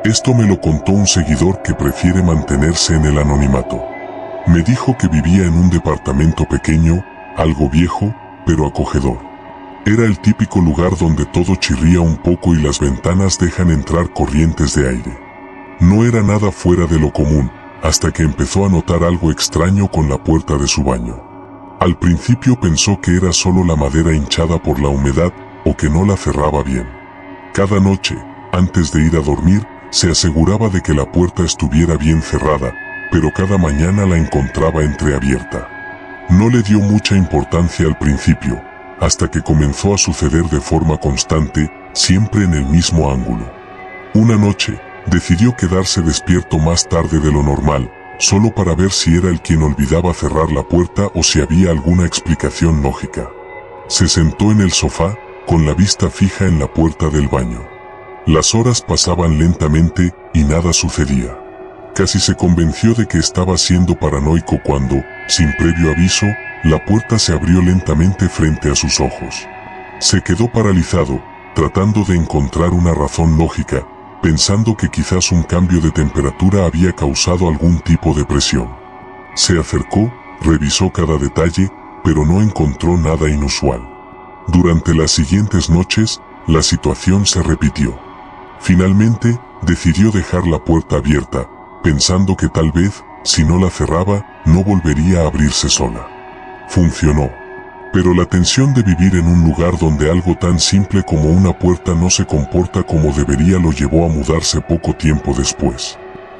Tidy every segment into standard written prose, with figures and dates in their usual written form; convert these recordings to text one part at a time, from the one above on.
Esto me lo contó un seguidor que prefiere mantenerse en el anonimato. Me dijo que vivía en un departamento pequeño, algo viejo, pero acogedor. Era el típico lugar donde todo chirría un poco y las ventanas dejan entrar corrientes de aire. No era nada fuera de lo común, hasta que empezó a notar algo extraño con la puerta de su baño. Al principio pensó que era solo la madera hinchada por la humedad o que no la cerraba bien. Cada noche, antes de ir a dormir, se aseguraba de que la puerta estuviera bien cerrada, pero cada mañana la encontraba entreabierta. No le dio mucha importancia al principio, hasta que comenzó a suceder de forma constante, siempre en el mismo ángulo. Una noche, decidió quedarse despierto más tarde de lo normal, solo para ver si era él quien olvidaba cerrar la puerta o si había alguna explicación lógica. Se sentó en el sofá, con la vista fija en la puerta del baño. Las horas pasaban lentamente y nada sucedía. Casi se convenció de que estaba siendo paranoico cuando, sin previo aviso, la puerta se abrió lentamente frente a sus ojos. Se quedó paralizado, tratando de encontrar una razón lógica, pensando que quizás un cambio de temperatura había causado algún tipo de presión. Se acercó, revisó cada detalle, pero no encontró nada inusual. Durante las siguientes noches, la situación se repitió. Finalmente, decidió dejar la puerta abierta, pensando que tal vez, si no la cerraba, no volvería a abrirse sola. Funcionó. Pero la tensión de vivir en un lugar donde algo tan simple como una puerta no se comporta como debería lo llevó a mudarse poco tiempo después.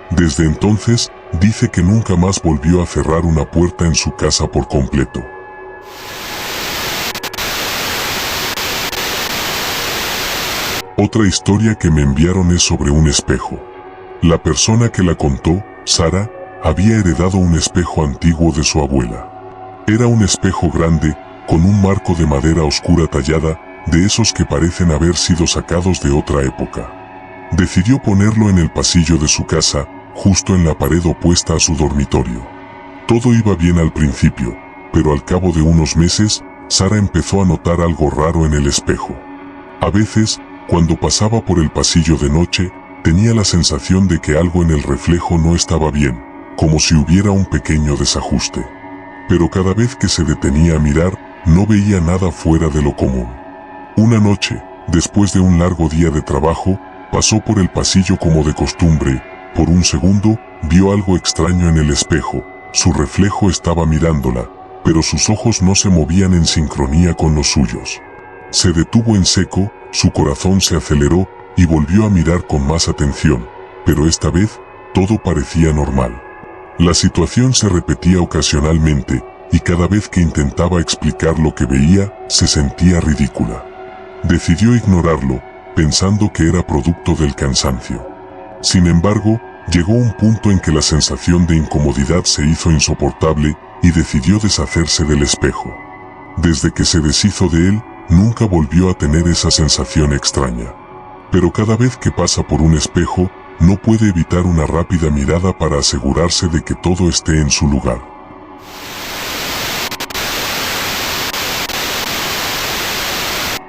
Desde entonces, dice que nunca más volvió a cerrar una puerta en su casa por completo. Otra historia que me enviaron es sobre un espejo. La persona que la contó, Sara, había heredado un espejo antiguo de su abuela. Era un espejo grande, con un marco de madera oscura tallada, de esos que parecen haber sido sacados de otra época. Decidió ponerlo en el pasillo de su casa, justo en la pared opuesta a su dormitorio. Todo iba bien al principio, pero al cabo de unos meses, Sara empezó a notar algo raro en el espejo. A veces, cuando pasaba por el pasillo de noche, tenía la sensación de que algo en el reflejo no estaba bien, como si hubiera un pequeño desajuste. Pero cada vez que se detenía a mirar, no veía nada fuera de lo común. Una noche, después de un largo día de trabajo, pasó por el pasillo como de costumbre. Por un segundo, vio algo extraño en el espejo. Su reflejo estaba mirándola, pero sus ojos no se movían en sincronía con los suyos. Se detuvo en seco, su corazón se aceleró y volvió a mirar con más atención, pero esta vez, todo parecía normal. La situación se repetía ocasionalmente, y cada vez que intentaba explicar lo que veía, se sentía ridícula. Decidió ignorarlo, pensando que era producto del cansancio. Sin embargo, llegó un punto en que la sensación de incomodidad se hizo insoportable, y decidió deshacerse del espejo. Desde que se deshizo de él, nunca volvió a tener esa sensación extraña. Pero cada vez que pasa por un espejo, no puede evitar una rápida mirada para asegurarse de que todo esté en su lugar.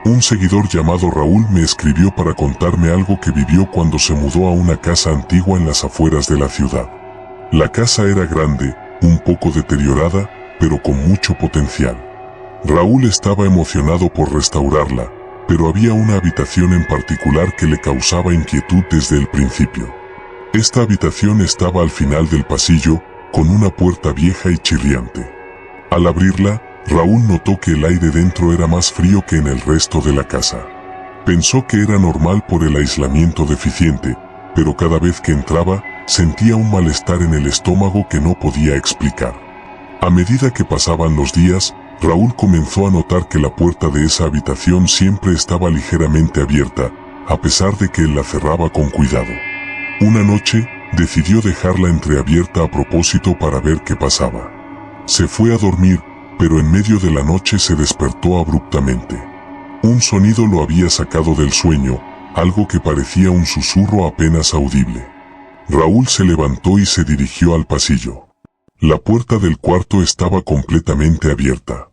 Un seguidor llamado Raúl me escribió para contarme algo que vivió cuando se mudó a una casa antigua en las afueras de la ciudad. La casa era grande, un poco deteriorada, pero con mucho potencial. Raúl estaba emocionado por restaurarla, pero había una habitación en particular que le causaba inquietud desde el principio. Esta habitación estaba al final del pasillo, con una puerta vieja y chirriante. Al abrirla, Raúl notó que el aire dentro era más frío que en el resto de la casa. Pensó que era normal por el aislamiento deficiente, pero cada vez que entraba, sentía un malestar en el estómago que no podía explicar. A medida que pasaban los días, Raúl comenzó a notar que la puerta de esa habitación siempre estaba ligeramente abierta, a pesar de que él la cerraba con cuidado. Una noche, decidió dejarla entreabierta a propósito para ver qué pasaba. Se fue a dormir, pero en medio de la noche se despertó abruptamente. Un sonido lo había sacado del sueño, algo que parecía un susurro apenas audible. Raúl se levantó y se dirigió al pasillo. La puerta del cuarto estaba completamente abierta.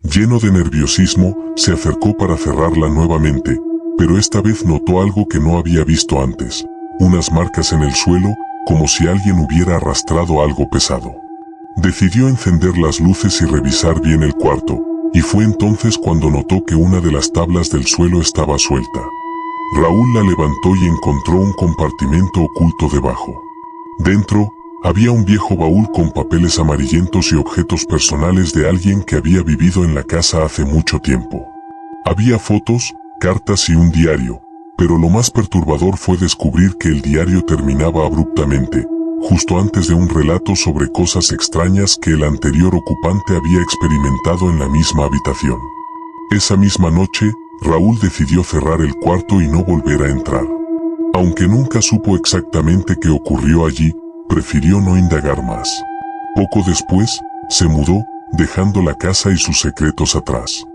Lleno de nerviosismo, se acercó para cerrarla nuevamente, pero esta vez notó algo que no había visto antes. unas marcas en el suelo, como si alguien hubiera arrastrado algo pesado. Decidió encender las luces y revisar bien el cuarto, y fue entonces cuando notó que una de las tablas del suelo estaba suelta. Raúl la levantó y encontró un compartimento oculto debajo. Dentro, había un viejo baúl con papeles amarillentos y objetos personales de alguien que había vivido en la casa hace mucho tiempo. Había fotos, cartas y un diario, pero lo más perturbador fue descubrir que el diario terminaba abruptamente, justo antes de un relato sobre cosas extrañas que el anterior ocupante había experimentado en la misma habitación. Esa misma noche, Raúl decidió cerrar el cuarto y no volver a entrar. Aunque nunca supo exactamente qué ocurrió allí, prefirió no indagar más. Poco después, se mudó, dejando la casa y sus secretos atrás.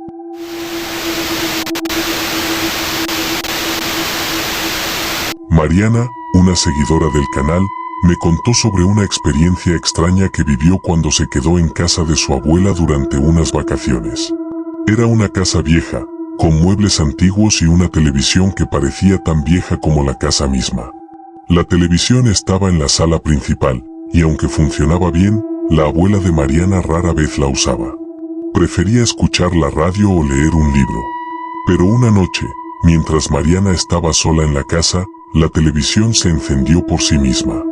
Mariana, una seguidora del canal, me contó sobre una experiencia extraña que vivió cuando se quedó en casa de su abuela durante unas vacaciones. Era una casa vieja, con muebles antiguos y una televisión que parecía tan vieja como la casa misma. La televisión estaba en la sala principal, y aunque funcionaba bien, la abuela de Mariana rara vez la usaba. Prefería escuchar la radio o leer un libro. Pero una noche, mientras Mariana estaba sola en la casa, la televisión se encendió por sí misma.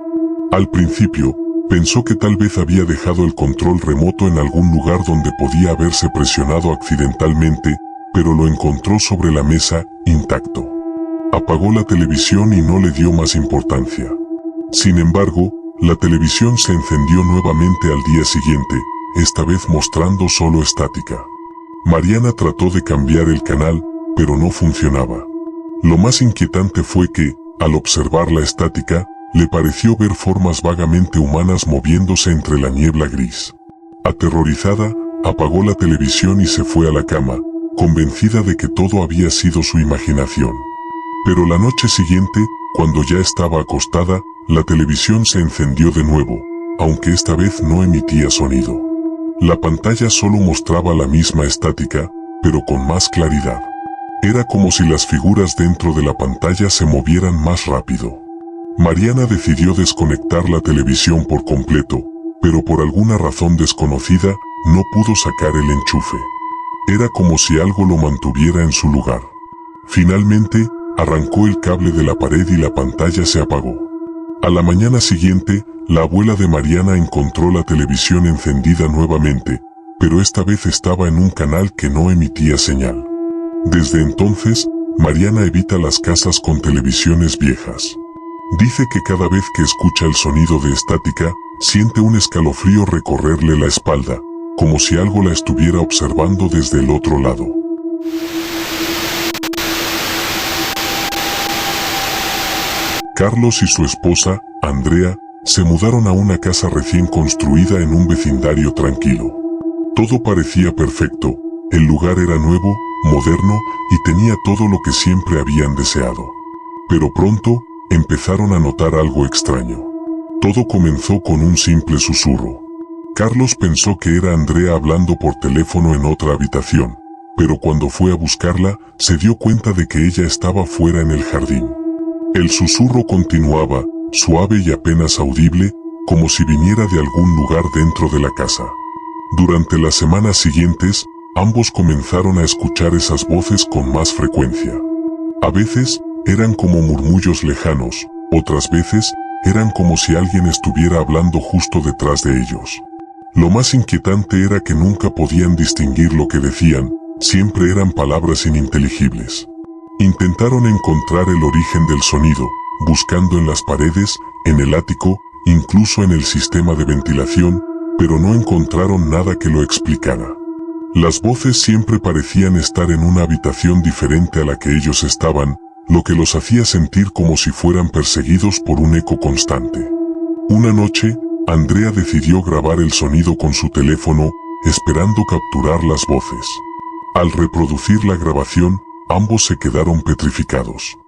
Al principio, pensó que tal vez había dejado el control remoto en algún lugar donde podía haberse presionado accidentalmente, pero lo encontró sobre la mesa, intacto. Apagó la televisión y no le dio más importancia. Sin embargo, la televisión se encendió nuevamente al día siguiente, esta vez mostrando solo estática. Mariana trató de cambiar el canal, pero no funcionaba. Lo más inquietante fue que, al observar la estática, le pareció ver formas vagamente humanas moviéndose entre la niebla gris. Aterrorizada, apagó la televisión y se fue a la cama, convencida de que todo había sido su imaginación. Pero la noche siguiente, cuando ya estaba acostada, la televisión se encendió de nuevo, aunque esta vez no emitía sonido. La pantalla solo mostraba la misma estática, pero con más claridad. Era como si las figuras dentro de la pantalla se movieran más rápido. Mariana decidió desconectar la televisión por completo, pero por alguna razón desconocida, no pudo sacar el enchufe. Era como si algo lo mantuviera en su lugar. Finalmente, arrancó el cable de la pared y la pantalla se apagó. A la mañana siguiente, la abuela de Mariana encontró la televisión encendida nuevamente, pero esta vez estaba en un canal que no emitía señal. Desde entonces, Mariana evita las casas con televisiones viejas. Dice que cada vez que escucha el sonido de estática, siente un escalofrío recorrerle la espalda, como si algo la estuviera observando desde el otro lado. Carlos y su esposa, Andrea, se mudaron a una casa recién construida en un vecindario tranquilo. Todo parecía perfecto, el lugar era nuevo, moderno, y tenía todo lo que siempre habían deseado. Pero pronto, empezaron a notar algo extraño. Todo comenzó con un simple susurro. Carlos pensó que era Andrea hablando por teléfono en otra habitación, pero cuando fue a buscarla, se dio cuenta de que ella estaba fuera en el jardín. El susurro continuaba, suave y apenas audible, como si viniera de algún lugar dentro de la casa. Durante las semanas siguientes, ambos comenzaron a escuchar esas voces con más frecuencia. A veces, eran como murmullos lejanos, otras veces, eran como si alguien estuviera hablando justo detrás de ellos. Lo más inquietante era que nunca podían distinguir lo que decían, siempre eran palabras ininteligibles. Intentaron encontrar el origen del sonido, buscando en las paredes, en el ático, incluso en el sistema de ventilación, pero no encontraron nada que lo explicara. Las voces siempre parecían estar en una habitación diferente a la que ellos estaban, lo que los hacía sentir como si fueran perseguidos por un eco constante. Una noche, Andrea decidió grabar el sonido con su teléfono, esperando capturar las voces. Al reproducir la grabación, ambos se quedaron petrificados.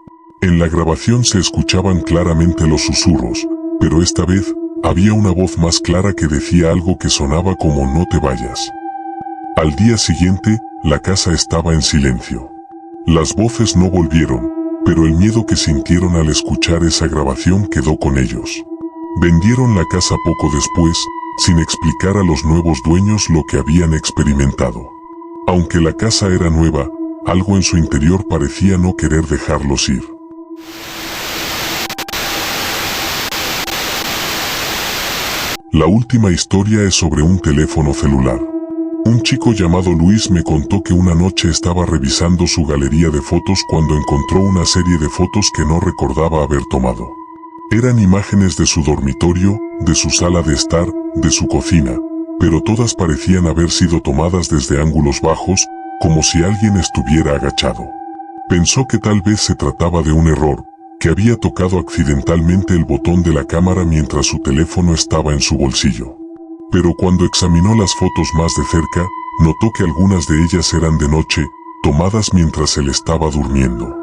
En la grabación se escuchaban claramente los susurros, pero esta vez, había una voz más clara que decía algo que sonaba como "no te vayas". Al día siguiente, la casa estaba en silencio. Las voces no volvieron, pero el miedo que sintieron al escuchar esa grabación quedó con ellos. Vendieron la casa poco después, sin explicar a los nuevos dueños lo que habían experimentado. Aunque la casa era nueva, algo en su interior parecía no querer dejarlos ir. La última historia es sobre un teléfono celular. Un chico llamado Luis me contó que una noche estaba revisando su galería de fotos cuando encontró una serie de fotos que no recordaba haber tomado. Eran imágenes de su dormitorio, de su sala de estar, de su cocina, pero todas parecían haber sido tomadas desde ángulos bajos, como si alguien estuviera agachado. Pensó que tal vez se trataba de un error, que había tocado accidentalmente el botón de la cámara mientras su teléfono estaba en su bolsillo. Pero cuando examinó las fotos más de cerca, notó que algunas de ellas eran de noche, tomadas mientras él estaba durmiendo.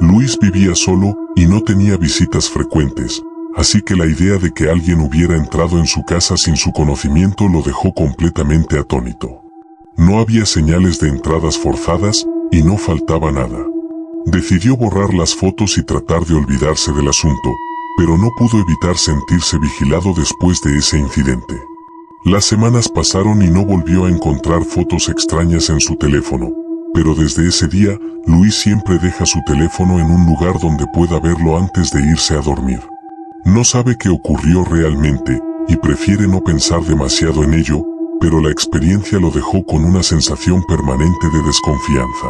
Luis vivía solo y no tenía visitas frecuentes, así que la idea de que alguien hubiera entrado en su casa sin su conocimiento lo dejó completamente atónito. No había señales de entradas forzadas y no faltaba nada. Decidió borrar las fotos y tratar de olvidarse del asunto, pero no pudo evitar sentirse vigilado después de ese incidente. Las semanas pasaron y no volvió a encontrar fotos extrañas en su teléfono, pero desde ese día, Luis siempre deja su teléfono en un lugar donde pueda verlo antes de irse a dormir. No sabe qué ocurrió realmente, y prefiere no pensar demasiado en ello, pero la experiencia lo dejó con una sensación permanente de desconfianza.